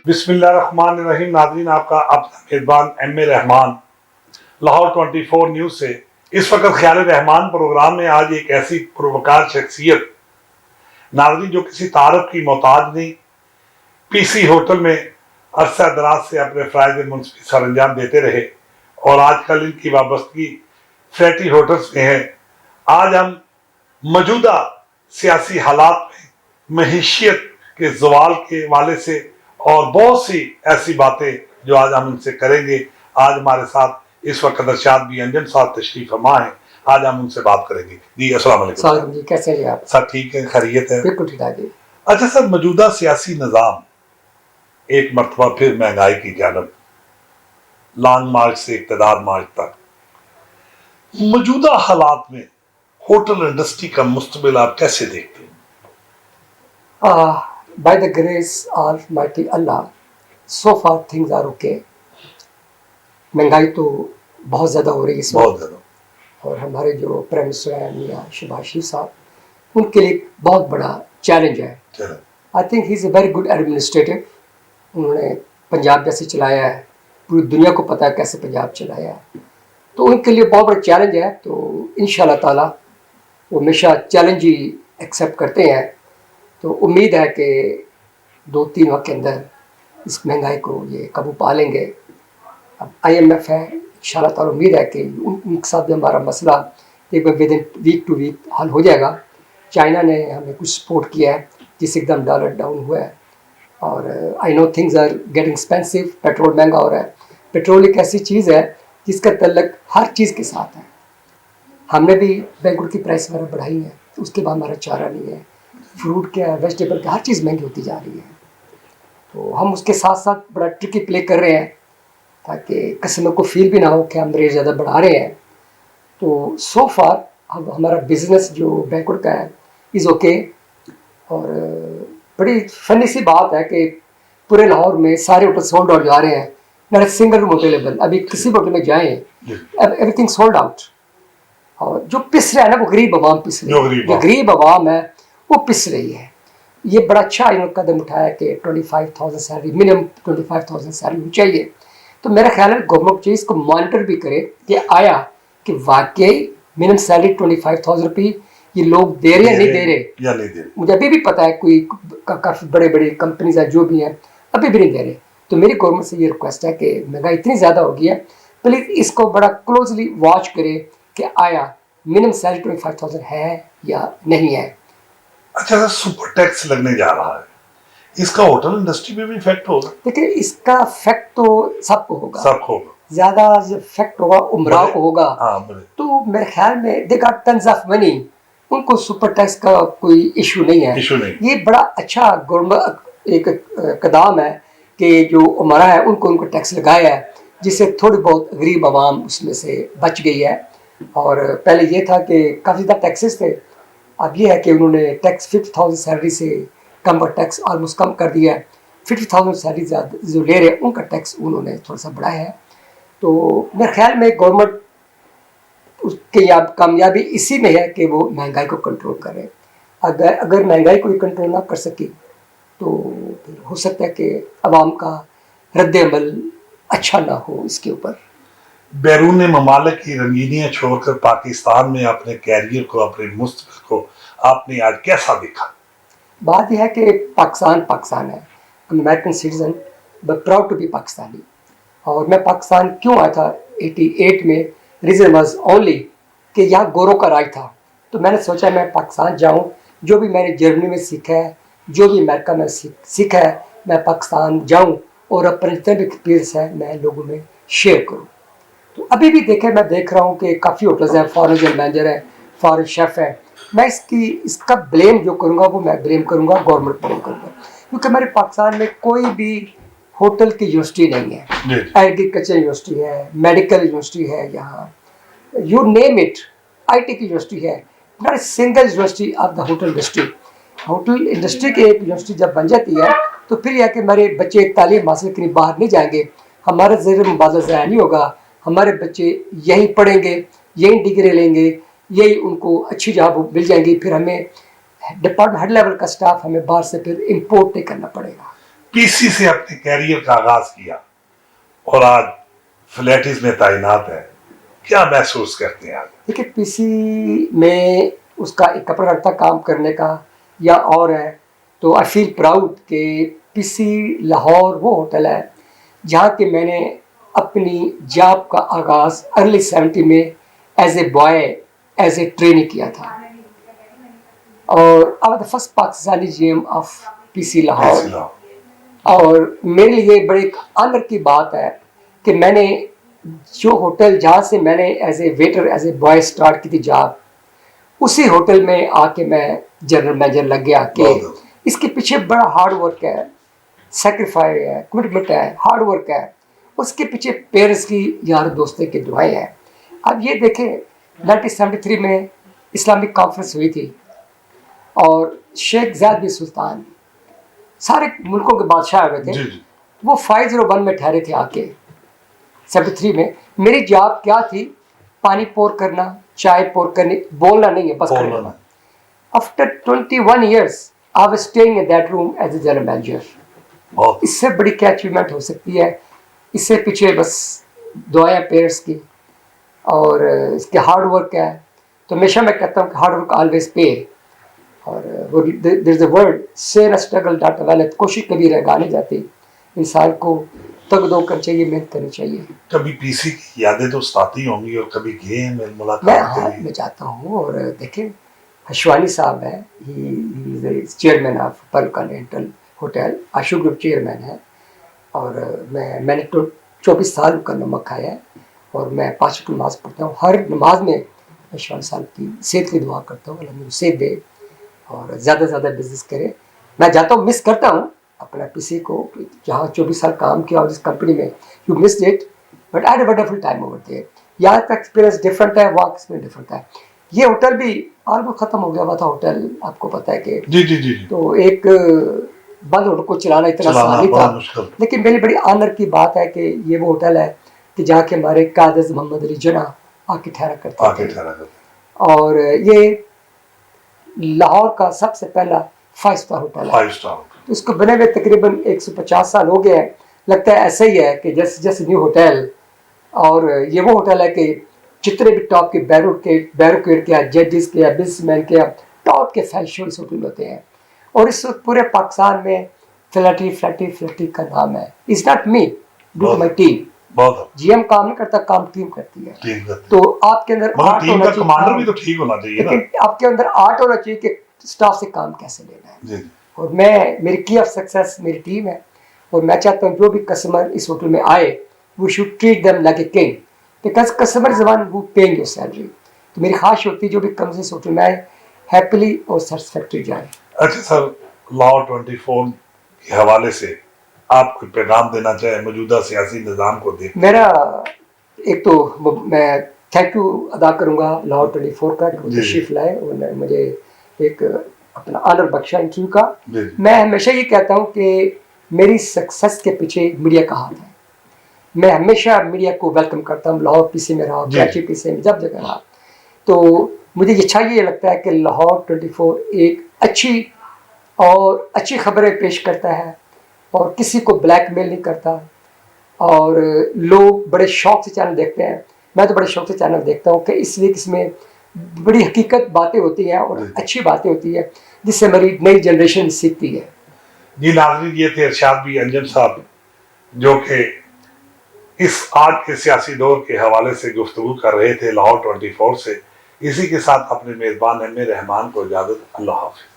بسم اللہ الرحمن الرحیم. ناظرین, آپ کا اپنا میزبان ایم اے رحمان لاہور 24 نیوز سے. اس وقت خیال رحمان پروگرام میں آج ایک ایسی پروکار شخصیت ناظرین جو کسی تعارف کی محتاج نہیں, پی سی ہوٹل میں عرصہ دراز سے اپنے فرائض منصفی سر انجام دیتے رہے اور آج کل ان کی وابستگی فلیٹی ہوٹلز میں ہے. آج ہم موجودہ سیاسی حالات میں معیشت کے زوال کے حوالے سے اور بہت سی ایسی باتیں جو آج ہم ان سے کریں گے. آج ہمارے ساتھ اس وقت ارشاد بی انجن صاحب تشریف فرما ہیں. آج ہم ان سے بات کریں گے. جی السلام علیکم. السلام جی, کیسے ہیں آپ؟ سر ٹھیک ہے, خیریت ہے؟ بالکل ٹھیک ہے جی. اچھا سر, موجودہ سیاسی نظام ایک مرتبہ پھر مہنگائی کی جانب, لانگ مارچ سے اقتدار مارچ تک, موجودہ حالات میں ہوٹل انڈسٹری کا مستقبل آپ کیسے دیکھتے ہیں؟ By the grace of Almighty Allah, so far things are okay. مہنگائی تو بہت زیادہ ہو رہی ہے اس بہت زیادہ, اور ہمارے جو پرائم منسٹر ہیں میاں شہباز شریف صاحب, ان کے لیے بہت بڑا چیلنج ہے. I think he is a very good administrative. انہوں نے پنجاب جیسے چلایا ہے, پوری دنیا کو پتہ ہے کیسے پنجاب چلایا ہے, تو ان کے لیے بہت بڑا چیلنج ہے. تو ان شاء اللہ تعالیٰ وہ ہمیشہ چیلنج ہی ایکسیپٹ کرتے ہیں. تو امید ہے کہ 2-3 وقت کے اندر اس مہنگائی کو یہ قابو پا لیں گے. اب آئی ایم ایف ہے, انشاءاللہ تعالیٰ امید ہے کہ ان کے ساتھ بھی ہمارا مسئلہ ایک بار ودن ویک ٹو ویک حل ہو جائے گا. چائنا نے ہمیں کچھ سپورٹ کیا ہے جس سے ایک دم ڈالر ڈاؤن ہوا ہے, اور I know things are getting expensive. Petrol مہنگا ہو رہا ہے. پیٹرول ایک ایسی چیز ہے جس کا تعلق ہر چیز کے ساتھ ہے. ہم نے بھی بینگلور کی پرائس وغیرہ بڑھائی ہے, اس کے بعد ہمارا چارہ نہیں ہے. فروٹ کیا, ویجیٹیبل کیا, ہر چیز مہنگی ہوتی جا رہی ہے. تو ہم اس کے ساتھ ساتھ بڑا ٹرکی پلے کر رہے ہیں تاکہ کسٹمر کو فیل بھی نہ ہو کہ ہم ریٹ زیادہ بڑھا رہے ہیں. تو سو فار اب ہمارا بزنس جو بینکوٹ کا ہے از اوکے. اور بڑی فنی سی بات ہے کہ پورے لاہور میں سارے ہوٹل سولڈ آؤٹ جا رہے ہیں, ناٹ سنگل روم اویلیبل. ابھی کسی ہوٹل میں جائیں ایوری تھنگ سولڈ آؤٹ. اور جو پس رہا ہے نا وہ غریب عوام پس رہی ہے, جو غریب عوام ہے وہ پس رہی ہے. یہ بڑا اچھا انہوں نے قدم اٹھایا کہ 25,000 سیلری, منیمم 25,000 سیلری ہونی چاہیے. تو میرا خیال ہے گورنمنٹ چاہیے اس کو مانیٹر بھی کرے کہ آیا کہ واقعی منیمم سیلری 25,000 روپی یہ لوگ دے رہے یا نہیں دے رہے. مجھے ابھی بھی پتا ہے کوئی کافی بڑے بڑے کمپنیز ہیں جو بھی ہیں ابھی بھی نہیں دے رہے. تو میری گورنمنٹ سے یہ ریکویسٹ ہے کہ مہنگائی اتنی زیادہ ہو گئی ہے, پلیز اس کو بڑا کلوزلی واچ کرے کہ آیا منیمم سیلری 25,000 ہے یا نہیں ہے. اچھا سر, سپر ٹیکس لگنے جا رہا ہے, اس کا ہوٹل انڈسٹری میں بھی افیکٹ ہوگا؟ دیکھیں اس کا افیکٹ تو سب کو ہوگا, سب ہوگا. زیادہ افیکٹ ہوگا عمرہ کو ہوگا. تو میرے خیال میں they got tons of money, ان کو سپر ٹیکس کا کوئی ایشو نہیں ہے. یہ بڑا اچھا گورنمنٹ ایک اقدام ہے کہ جو عمرہ ہے ان کو ٹیکس لگایا ہے, جس سے تھوڑی بہت غریب عوام اس میں سے بچ گئی ہے. اور پہلے یہ تھا کہ کافی زیادہ ٹیکسز تھے, اب یہ ہے کہ انہوں نے ٹیکس 50,000 سیلری سے کم کا ٹیکس آلموسٹ کم کر دیا ہے. 50,000 سیلری زیادہ جو لے رہے ہیں ان کا ٹیکس انہوں نے تھوڑا سا بڑھایا ہے. تو میرے خیال میں گورنمنٹ اس کی کامیابی اسی میں ہے کہ وہ مہنگائی کو کنٹرول کرے. اگر مہنگائی کو کنٹرول نہ کر سکی تو پھر ہو سکتا ہے کہ عوام کا رد عمل اچھا نہ ہو اس کے اوپر. بیرون ممالک کی رنگینیاں چھوڑ کر پاکستان میں اپنے کیریئر کو, اپنے مستقبل کو آپ نے آج کیسا دیکھا؟ بات یہ ہے کہ پاکستان ہے. American citizen but proud to be Pakistani. اور میں پاکستان کیوں آیا تھا 88 میں, ریزن واز اونلی کہ یہاں گوروں کا راج تھا. تو میں نے سوچا میں پاکستان جاؤں, جو بھی میں نے جرمنی میں سیکھا ہے, جو بھی امریکہ میں سیکھا ہے, میں پاکستان جاؤں اور اپنے جتنے بھی ایکسپیرینس ہے میں لوگوں میں شیئر کروں. تو ابھی بھی دیکھیں میں دیکھ رہا ہوں کہ کافی ہوٹلز ہیں, فارن جنرل مینیجر ہے, فارن شیف ہے. میں اس کا بلیم جو کروں گا وہ میں بلیم کروں گا گورنمنٹ بلیم کروں گا, کیونکہ ہمارے پاکستان میں کوئی بھی ہوٹل کی یونیورسٹی نہیں ہے. ایگریکلچر یونیورسٹی ہے, میڈیکل یونیورسٹی ہے, یہاں you name it, I T کی یونیورسٹی ہے, not a single university of the hotel industry. Hotel industry کی ایک یونیورسٹی جب بن جاتی ہے تو پھر یہ کہ ہمارے بچے تعلیم حاصل کرنے باہر نہیں جائیں گے, ہمارا زیر مبادلہ ضائع نہیں ہوگا, ہمارے بچے یہیں پڑھیں گے, یہیں ڈگری لیں گے, یہی ان کو اچھی جاب مل جائیں گی. پھر ہمیں ڈپارٹمنٹ ہر لیول کا سٹاف ہمیں باہر سے پھر امپورٹ نہیں کرنا پڑے گا. پی سی سے اپنے کیریئر کا آغاز کیا اور آج فلیٹس میں تعینات ہے، کیا محسوس کرتے ہیں آج؟ دیکھیے پی سی میں اس کا ایک کپڑا رکھتا کام کرنے کا یا اور ہے، تو آئی فیل پراؤڈ کہ پی سی لاہور وہ ہوٹل ہے جہاں کہ میں نے اپنی جاب کا آغاز ارلی 70 میں as a boy as a training کیا تھا، اور I was the first Pakistani G M of P C Lahore. اور میرے لیے بڑے ایک آنر کی بات ہے کہ میں نے جو ہوٹل جہاں سے میں نے as a waiter as a boy start کی تھی جاب، اسی ہوٹل میں آ کے میں جنرل مینیجر لگ گیا. کہ اس کے پیچھے بڑا ہارڈ ورک ہے، سیکریفائی ہے، کمٹمنٹ ہے، ہارڈ ورک ہے. اس کے پیچھے پیرنٹس کی یار دوستوں کی دعائیں ہیں. اب یہ دیکھیں 1973 میں اسلامک کانفرنس ہوئی تھی اور شیخ زاید بن سلطان سارے ملکوں کے بادشاہ ہوئے تھے، وہ 501 میں ٹھہرے تھے آ کے 73 میں. میری جاب کیا تھی؟ پانی پور کرنا، چائے پور کرنی، بولنا نہیں ہے بس کرنا. After 21 years I was staying in that room as a general manager. اس سے بڑی کیا اچیومنٹ ہو سکتی ہے؟ اس سے پیچھے بس دعائیں پیرنٹس کی اور اس کے ہارڈ ورک ہے. تو ہمیشہ میں کہتا ہوں کہ ہارڈ ورک آلویز پے. اور دیر از اے ورڈ سیر اسٹرگل ڈاٹ ویلتھ، کوشش کبھی رہ نہیں جاتی. انسان کو تگ دو کر چاہیے، محنت کرنی چاہیے. کبھی پی سی کی یادیں تو ساتھی ہوں گی اور کبھی گئے ہیں ملاقات کے لیے؟ میں جاتا ہوں. اور دیکھیں ہشوانی صاحب ہیں، chairman of Pearl Continental hotel, Ashok group chairman ہے. اور میں نے 24 سال کا نمک کھایا ہے اور میں 5 وقت نماز پڑھتا ہوں. ہر نماز میں ہشوانی صاحب کی صحت کی دعا کرتا ہوں، اللہ مجھے صحت دے اور زیادہ سے زیادہ بزنس کرے. میں جاتا ہوں، مس کرتا ہوں اپنا کسی کو جہاں 24 سال کام کیا اور جس کمپنی میں you missed it, but I had a wonderful time over there. یہاں تک ایکسپیرینس ڈفرنٹ ہے، وہاں ایکسپیرینس ڈفرنٹ ہے. یہ ہوٹل بھی آلموسٹ ختم ہو گیا ہوا تھا ہوٹل، آپ کو پتہ ہے کہ جی تو ایک بند ہوٹل کو چلانا اتنا آسان نہیں تھا. لیکن میری بڑی آنر کی بات ہے کہ یہ وہ ہوٹل ہے کہ جہاں کے ہمارے قائد محمد علی جناح آ کے ٹھہرا کرتے تھے. اور یہ لاہور کا سب سے پہلا 5 اسٹار ہوٹل ہے. اس کو بنے ہوئے تقریباً 150 سال ہو گئے ہیں. لگتا ہے ایسا ہی ہے کہ جیسے نیو ہوٹل. اور یہ وہ ہوٹل ہے کہ جتنے بھی ٹاپ کے بیروکریٹ کے ججز کے بزنس مین کے ٹاپ کے فیشنس ہوٹل ہوتے ہیں. اور اس وقت پورے پاکستان میں فلیٹی کا نام ہے. It's not me, due to my team. G M کام نہیں کرتا، کام ٹیم کرتی ہے. تو آپ کے اندر آرٹ ہونا چاہیے، کمانڈر بھی تو ٹھیک ہونا چاہیے، لیکن آپ کے اندر آرٹ ہونا چاہیے کہ اسٹاف سے کام کیسے لینا ہے. اور میری کی آف سکسیس میری ٹیم ہے. اور میں چاہتا ہوں جو بھی کسٹمر اس ہوٹل میں آئے we should treat them like a king, because customer is one who paying your salary. تو میری خواہش ہوتی ہے جو بھی کمز اس ہوٹل میں آئے ہیپیلی اور سیٹسفیکٹری جائے. اچھا سر، لاہور 24 کے حوالے سے آپ کوئی پیغام دینا چاہیں موجودہ سیاسی نظام کو دیکھ؟ میرا ایک تو میں تھینک یو ادا کروں گا لاہور 24 کا کہ تشریف لائے اور مجھے ایک اپنا آنر بخشا انٹرویو کا. میں ہمیشہ یہ کہتا ہوں کہ میری سکسیس کے پیچھے میڈیا کا ہاتھ ہے. میں ہمیشہ میڈیا کو ویلکم کرتا ہوں. لاہور پی سی میں رہا، کراچی پی سی میں جب جگہ رہا. تو مجھے اچھا یہ لگتا ہے کہ لاہور 24 ایک اچھی خبریں پیش کرتا ہے اور کسی کو بلیک میل نہیں کرتا. اور لوگ بڑے شوق سے چینل دیکھتے ہیں. میں تو بڑے شوق سے چینل دیکھتا ہوں کہ اس لیے اس میں بڑی حقیقت باتیں ہوتی ہیں اور اچھی باتیں ہوتی ہیں جس سے ہماری نئی جنریشن سیکھتی ہے. جی ناظرین، یہ تھے ارشاد بھی انجم صاحب جو کہ اس آج کے سیاسی دور کے حوالے سے گفتگو کر رہے تھے لاہور 24 سے. اسی کے ساتھ اپنے میزبان ایم اے رحمان کو اجازت. اللہ حافظ.